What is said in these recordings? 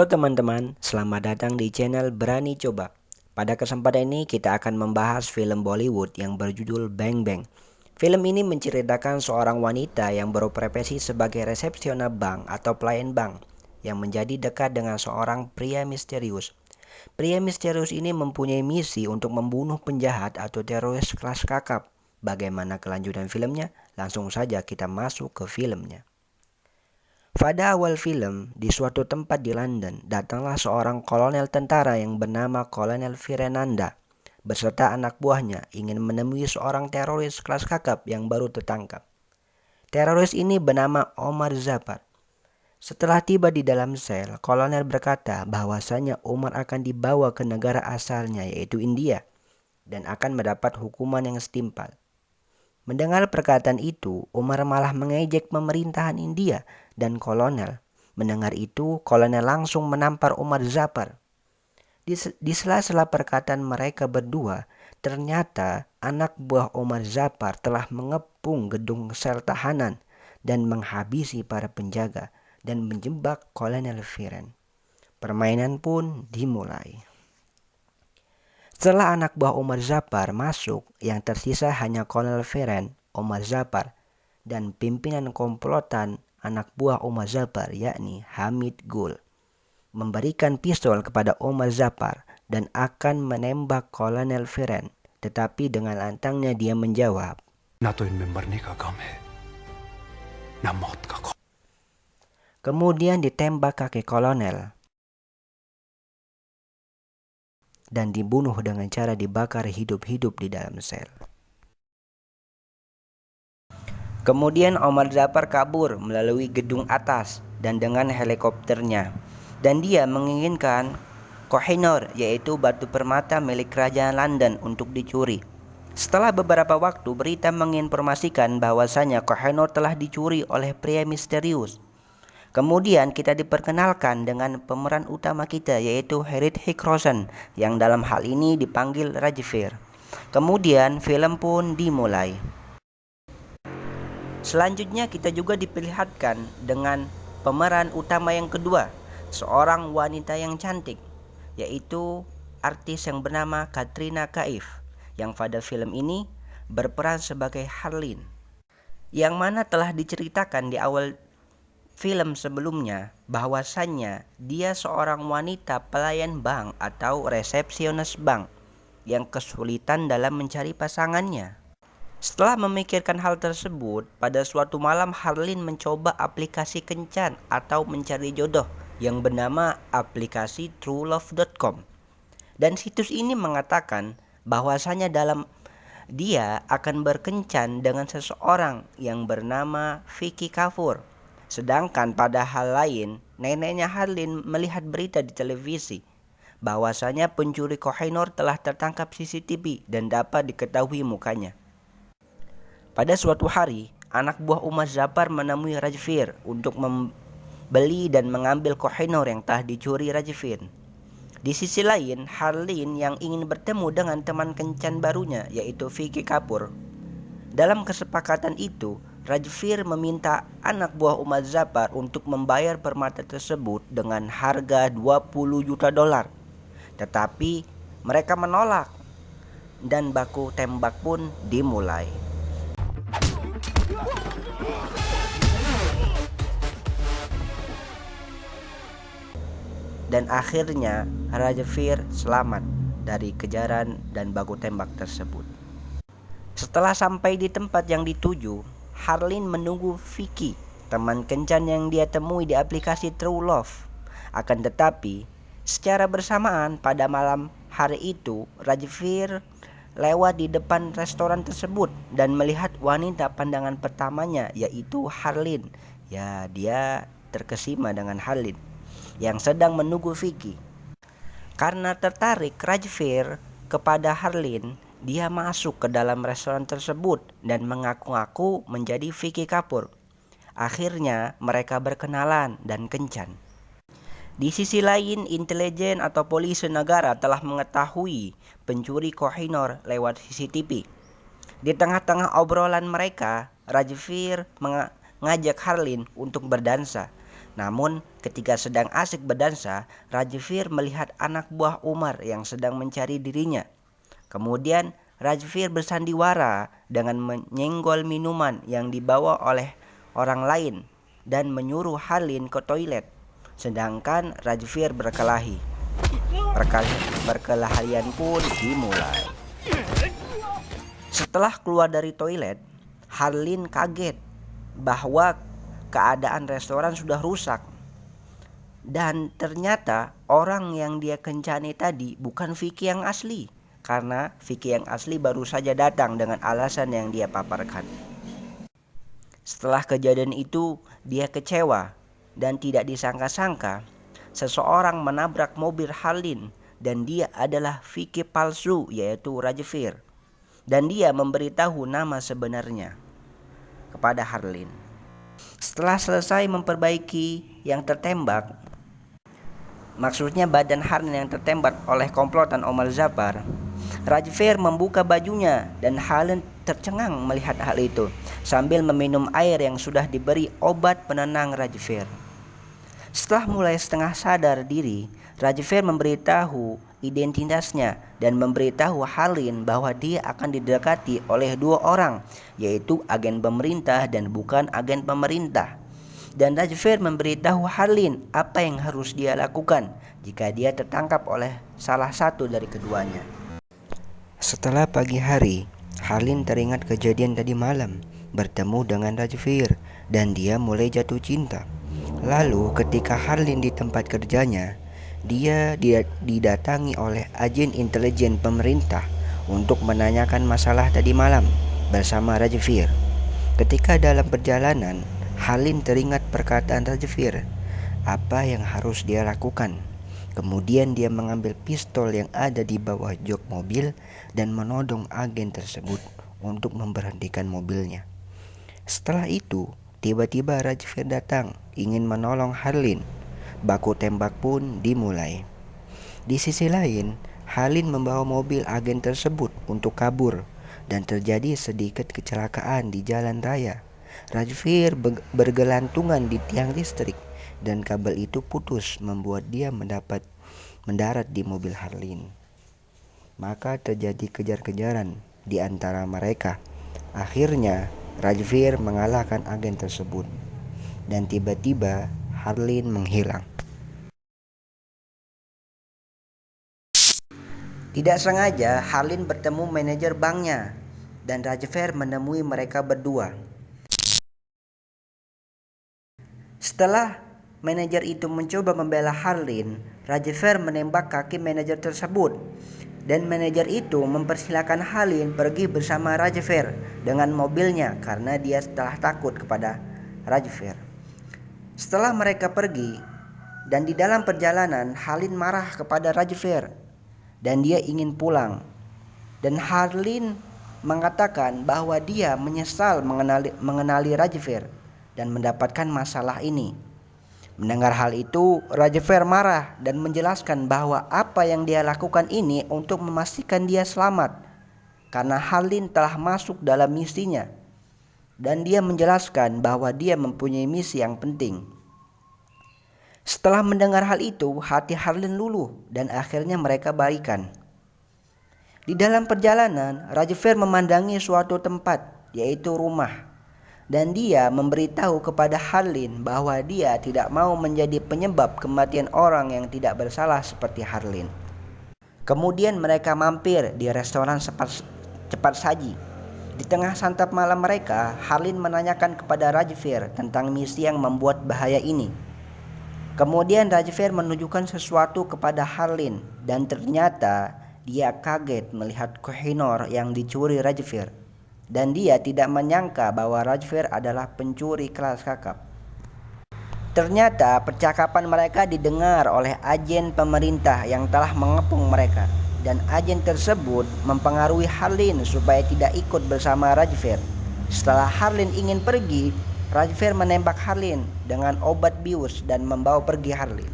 Halo teman-teman, selamat datang di channel Berani Coba. Pada kesempatan ini kita akan membahas film Bollywood yang berjudul Bang Bang. Film ini menceritakan seorang wanita yang berprofesi sebagai resepsionis bank atau pelayan bank yang menjadi dekat dengan seorang pria misterius. Pria misterius ini mempunyai misi untuk membunuh penjahat atau teroris kelas kakap. Bagaimana kelanjutan filmnya? Langsung saja kita masuk ke filmnya. Pada awal film, di suatu tempat di London, datanglah seorang kolonel tentara yang bernama Kolonel Virenanda beserta anak buahnya ingin menemui seorang teroris kelas kakap yang baru tertangkap. Teroris ini bernama Omar Zapar. Setelah tiba di dalam sel, kolonel berkata bahwasanya Omar akan dibawa ke negara asalnya yaitu India dan akan mendapat hukuman yang setimpal. Mendengar perkataan itu, Umar malah mengejek pemerintahan India dan kolonel. Mendengar itu, kolonel langsung menampar Omar Zapar. Di sela-sela perkataan mereka berdua, ternyata anak buah Omar Zapar telah mengepung gedung sel tahanan dan menghabisi para penjaga dan menjebak kolonel Viren. Permainan pun dimulai. Setelah anak buah Omar Zapar masuk, yang tersisa hanya Kolonel Viren, Omar Zapar, dan pimpinan komplotan anak buah Omar Zapar yakni Hamid Gul. Memberikan pistol kepada Omar Zapar dan akan menembak Kolonel Viren, tetapi dengan lantangnya dia menjawab, ना तो इनमें मरने का गम है, ना मौत का खौफ. Kemudian ditembak kaki kolonel dan dibunuh dengan cara dibakar hidup-hidup di dalam sel. Kemudian Omar Zapar kabur melalui gedung atas dan dengan helikopternya. Dan dia menginginkan Kohinoor, yaitu batu permata milik kerajaan London untuk dicuri. Setelah beberapa waktu, berita menginformasikan bahwasanya Kohinoor telah dicuri oleh pria misterius. Kemudian kita diperkenalkan dengan pemeran utama kita yaitu Hrithik Roshan yang dalam hal ini dipanggil Rajveer. Kemudian film pun dimulai. Selanjutnya kita juga diperlihatkan dengan pemeran utama yang kedua, seorang wanita yang cantik, yaitu artis yang bernama Katrina Kaif, yang pada film ini berperan sebagai Harleen, yang mana telah diceritakan di awal film sebelumnya bahwasannya dia seorang wanita pelayan bank atau resepsionis bank yang kesulitan dalam mencari pasangannya. Setelah memikirkan hal tersebut, pada suatu malam Harleen mencoba aplikasi kencan atau mencari jodoh yang bernama aplikasi truelove.com. Dan situs ini mengatakan bahwasanya dia akan berkencan dengan seseorang yang bernama Vicky Kapoor. Sedangkan pada hal lain, neneknya Harleen melihat berita di televisi bahwasanya pencuri Kohinoor telah tertangkap CCTV dan dapat diketahui mukanya. Pada suatu hari, anak buah Omar Zapar menemui Rajveer untuk membeli dan mengambil Kohinoor yang telah dicuri Rajveer. Di sisi lain, Harleen yang ingin bertemu dengan teman kencan barunya yaitu Vicky Kapoor. Dalam kesepakatan itu, Rajveer meminta anak buah Omar Zapar untuk membayar permata tersebut dengan harga $20 juta. Tetapi mereka menolak dan baku tembak pun dimulai. Dan akhirnya Rajveer selamat dari kejaran dan baku tembak tersebut. Setelah sampai di tempat yang dituju, Harleen menunggu Vicky, teman kencan yang dia temui di aplikasi True Love. Akan tetapi, secara bersamaan pada malam hari itu, Rajveer lewat di depan restoran tersebut dan melihat wanita pandangan pertamanya yaitu Harleen. Ya, dia terkesima dengan Harleen yang sedang menunggu Vicky. Karena tertarik Rajveer kepada Harleen, dia masuk ke dalam restoran tersebut dan mengaku-ngaku menjadi Vicky Kapoor. Akhirnya mereka berkenalan dan kencan. Di sisi lain, intelijen atau polisi negara telah mengetahui pencuri Kohinoor lewat CCTV. Di tengah-tengah obrolan mereka, Rajveer mengajak Harleen untuk berdansa. Namun ketika sedang asik berdansa, Rajvir melihat anak buah Umar yang sedang mencari dirinya. Kemudian Rajvir bersandiwara dengan menyenggol minuman yang dibawa oleh orang lain dan menyuruh Harlin ke toilet. Sedangkan Rajvir berkelahi. Perkelahian pun dimulai. Setelah keluar dari toilet, Harlin kaget bahwa keadaan restoran sudah rusak. Dan ternyata orang yang dia kencani tadi bukan Vicky yang asli, karena Vicky yang asli baru saja datang dengan alasan yang dia paparkan. Setelah kejadian itu, dia kecewa dan tidak disangka-sangka seseorang menabrak mobil Harlin dan dia adalah Vicky palsu, yaitu Rajvir. Dan dia memberitahu nama sebenarnya kepada Harlin. Setelah selesai memperbaiki yang tertembak, maksudnya badan Harlin yang tertembak oleh komplotan Omar Zafar, Rajvir membuka bajunya dan Harlin tercengang melihat hal itu sambil meminum air yang sudah diberi obat penenang Rajvir. Setelah mulai setengah sadar diri, Rajvir memberitahu identitasnya dan memberitahu Harlin bahwa dia akan didekati oleh dua orang, yaitu agen pemerintah dan bukan agen pemerintah. Dan Rajvir memberitahu Harlin apa yang harus dia lakukan jika dia tertangkap oleh salah satu dari keduanya. Setelah pagi hari, Harlin teringat kejadian tadi malam bertemu dengan Rajvir dan dia mulai jatuh cinta. Lalu ketika Harlin di tempat kerjanya, dia didatangi oleh agen intelijen pemerintah untuk menanyakan masalah tadi malam bersama Rajvir. Ketika dalam perjalanan, Harlin teringat perkataan Rajvir, apa yang harus dia lakukan. Kemudian dia mengambil pistol yang ada di bawah jok mobil dan menodong agen tersebut untuk memberhentikan mobilnya. Setelah itu, tiba-tiba Rajvir datang ingin menolong Harlin. Baku tembak pun dimulai. Di sisi lain, Harlin membawa mobil agen tersebut untuk kabur dan terjadi sedikit kecelakaan di jalan raya. Rajvir bergelantungan di tiang listrik dan kabel itu putus membuat dia mendarat di mobil Harlin. Maka terjadi kejar-kejaran di antara mereka. Akhirnya Rajvir mengalahkan agen tersebut dan tiba-tiba Harlin menghilang. Tidak sengaja Harlin bertemu manajer banknya dan Rajvir menemui mereka berdua. Setelah manajer itu mencoba membela Harlin, Rajvir menembak kaki manajer tersebut dan manajer itu mempersilahkan Harlin pergi bersama Rajvir dengan mobilnya karena dia telah takut kepada Rajvir. Setelah mereka pergi dan di dalam perjalanan Harlin marah kepada Rajvir dan dia ingin pulang. Dan Harlin mengatakan bahwa dia menyesal mengenali Rajvir dan mendapatkan masalah ini. Mendengar hal itu, Rajvir marah dan menjelaskan bahwa apa yang dia lakukan ini untuk memastikan dia selamat karena Harlin telah masuk dalam misinya. Dan dia menjelaskan bahwa dia mempunyai misi yang penting. Setelah mendengar hal itu, hati Harlin luluh dan akhirnya mereka baikan. Di dalam perjalanan, Rajvir memandangi suatu tempat, yaitu rumah. Dan dia memberitahu kepada Harlin bahwa dia tidak mau menjadi penyebab kematian orang yang tidak bersalah seperti Harlin. Kemudian mereka mampir di restoran cepat saji. Di tengah santap malam mereka, Harlin menanyakan kepada Rajvir tentang misi yang membuat bahaya ini. Kemudian Rajvir menunjukkan sesuatu kepada Harlin dan ternyata dia kaget melihat Kohinoor yang dicuri Rajvir. Dan dia tidak menyangka bahwa Rajvir adalah pencuri kelas kakap. Ternyata percakapan mereka didengar oleh agen pemerintah yang telah mengepung mereka. Dan agen tersebut mempengaruhi Harlin supaya tidak ikut bersama Rajvir. Setelah Harlin ingin pergi, Rajvir menembak Harlin dengan obat bius dan membawa pergi Harlin.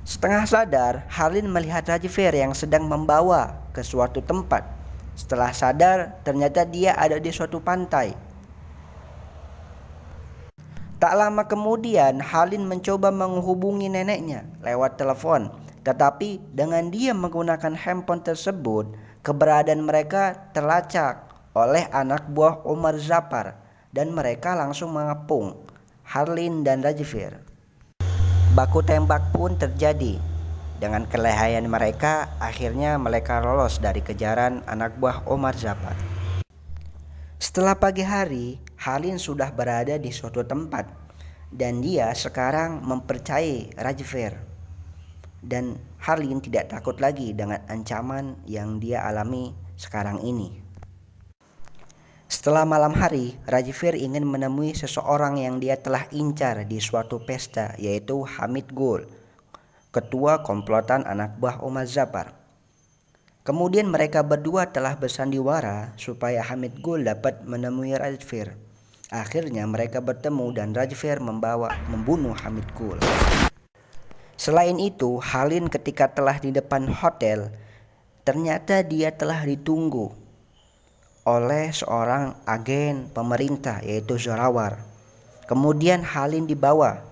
Setengah sadar, Harlin melihat Rajvir yang sedang membawa ke suatu tempat. Setelah sadar, ternyata dia ada di suatu pantai. Tak lama kemudian Halin mencoba menghubungi neneknya lewat telepon, tetapi dengan dia menggunakan handphone tersebut, keberadaan mereka terlacak oleh anak buah Omar Zapar dan mereka langsung mengepung Harlin dan Rajvir. Baku tembak pun terjadi. Dengan kelehayan mereka, akhirnya mereka lolos dari kejaran anak buah Omar Zapar. Setelah pagi hari, Halin sudah berada di suatu tempat dan dia sekarang mempercayai Rajvir. Dan Halin tidak takut lagi dengan ancaman yang dia alami sekarang ini. Setelah malam hari, Rajvir ingin menemui seseorang yang dia telah incar di suatu pesta, yaitu Hamid Gul, ketua komplotan anak buah Omar Zapar. Kemudian mereka berdua telah bersandiwara supaya Hamid Gul dapat menemui Rajvir. Akhirnya mereka bertemu dan Rajvir membunuh Hamid Gul. Selain itu, Halin ketika telah di depan hotel, ternyata dia telah ditunggu oleh seorang agen pemerintah yaitu Zorawar. Kemudian Halin dibawa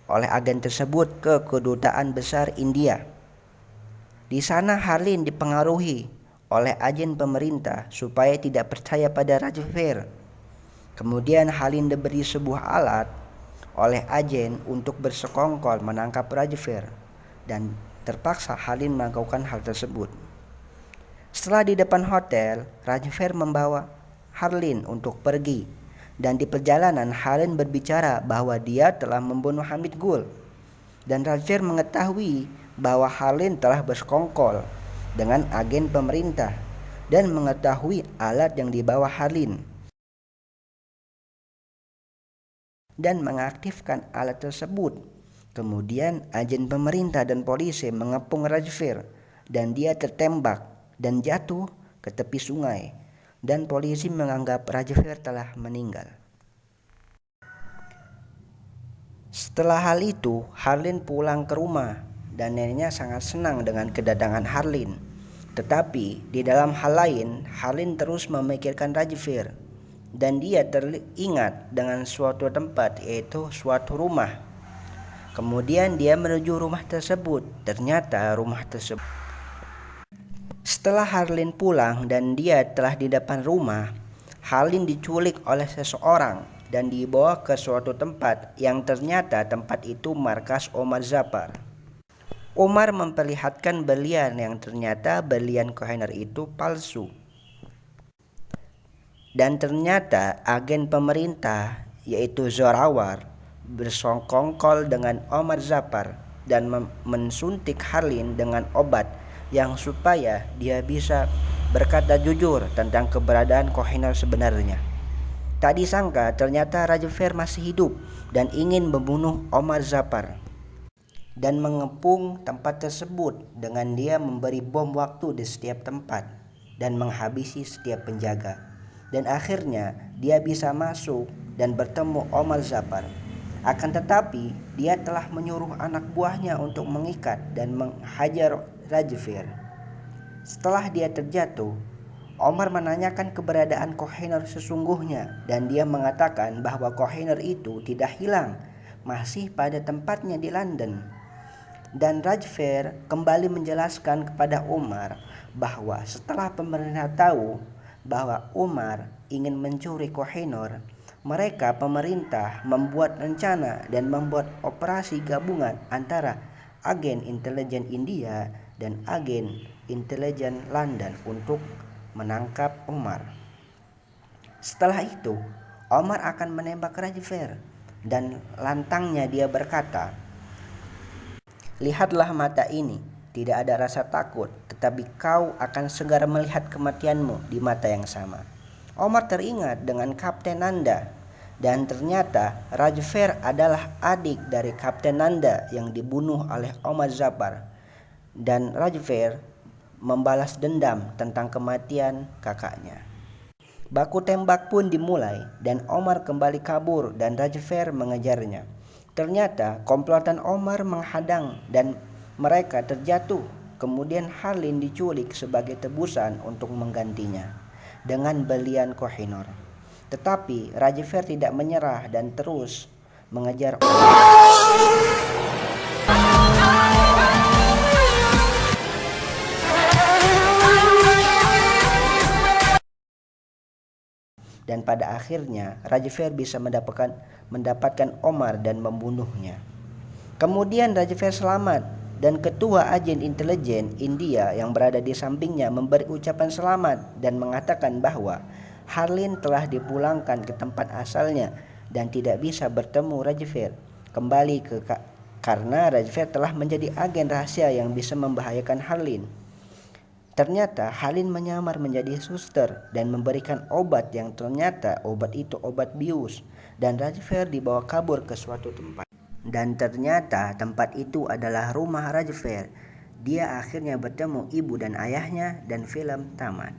oleh agen tersebut ke kedutaan besar India. Di sana Halin dipengaruhi oleh agen pemerintah supaya tidak percaya pada Rajvir. Kemudian Halin diberi sebuah alat oleh agen untuk bersekongkol menangkap Rajvir dan terpaksa Halin melakukan hal tersebut. Setelah di depan hotel, Rajvir membawa Halin untuk pergi dan di perjalanan Halin berbicara bahwa dia telah membunuh Hamid Gul dan Rajvir mengetahui bahwa Halin telah bersekongkol dengan agen pemerintah dan mengetahui alat yang dibawa Halin dan mengaktifkan alat tersebut. Kemudian agen pemerintah dan polisi mengepung Rajvir dan dia tertembak dan jatuh ke tepi sungai dan polisi menganggap Rajvir telah meninggal. Setelah hal itu, Harlin pulang ke rumah dan neneknya sangat senang dengan kedatangan Harlin. Tetapi di dalam hal lain, Harlin terus memikirkan Rajvir dan dia teringat dengan suatu tempat, yaitu suatu rumah. Kemudian dia menuju rumah tersebut. Ternyata rumah tersebut, setelah Harlin pulang dan dia telah di depan rumah, Harlin diculik oleh seseorang dan dibawa ke suatu tempat yang ternyata tempat itu markas Omar Zapar. Omar memperlihatkan berlian yang ternyata berlian Kohinoor itu palsu. Dan ternyata agen pemerintah yaitu Zorawar bersongkongkol dengan Omar Zapar dan mensuntik Harlin dengan obat yang supaya dia bisa berkata jujur tentang keberadaan Kohinoor sebenarnya. Tak disangka ternyata Rajvir masih hidup dan ingin membunuh Omar Zapar dan mengepung tempat tersebut dengan dia memberi bom waktu di setiap tempat dan menghabisi setiap penjaga. Dan akhirnya dia bisa masuk dan bertemu Omar Zapar. Akan tetapi dia telah menyuruh anak buahnya untuk mengikat dan menghajar Rajvir. Setelah dia terjatuh, Omar menanyakan keberadaan Kohinoor sesungguhnya dan dia mengatakan bahwa Kohinoor itu tidak hilang, masih pada tempatnya di London. Dan Rajvir kembali menjelaskan kepada Omar bahwa setelah pemerintah tahu bahwa Omar ingin mencuri Kohinoor, mereka pemerintah membuat rencana dan membuat operasi gabungan antara agen intelijen India dan agen intelijen London untuk menangkap Omar. Setelah itu, Omar akan menembak Rajvir dan lantangnya dia berkata, "Lihatlah mata ini, tidak ada rasa takut, tetapi kau akan segera melihat kematianmu di mata yang sama." Omar teringat dengan Kapten Nanda dan ternyata Rajvir adalah adik dari Kapten Nanda yang dibunuh oleh Omar Zapar dan Rajvir membalas dendam tentang kematian kakaknya. Baku tembak pun dimulai dan Omar kembali kabur dan Rajvir mengejarnya. Ternyata komplotan Omar menghadang dan mereka terjatuh. Kemudian Harlin diculik sebagai tebusan untuk menggantinya dengan berlian Kohinoor. Tetapi Rajvir tidak menyerah dan terus mengejar dan pada akhirnya Rajfer bisa mendapatkan Omar dan membunuhnya. Kemudian Rajfer selamat dan ketua agen intelijen India yang berada di sampingnya memberi ucapan selamat dan mengatakan bahwa Harlin telah dipulangkan ke tempat asalnya dan tidak bisa bertemu Rajfer kembali karena Rajfer telah menjadi agen rahasia yang bisa membahayakan Harlin. Ternyata Harlin menyamar menjadi suster dan memberikan obat yang ternyata obat itu obat bius, dan Rajfer dibawa kabur ke suatu tempat. Dan ternyata tempat itu adalah rumah Rajfer. Dia akhirnya bertemu ibu dan ayahnya dan film tamat.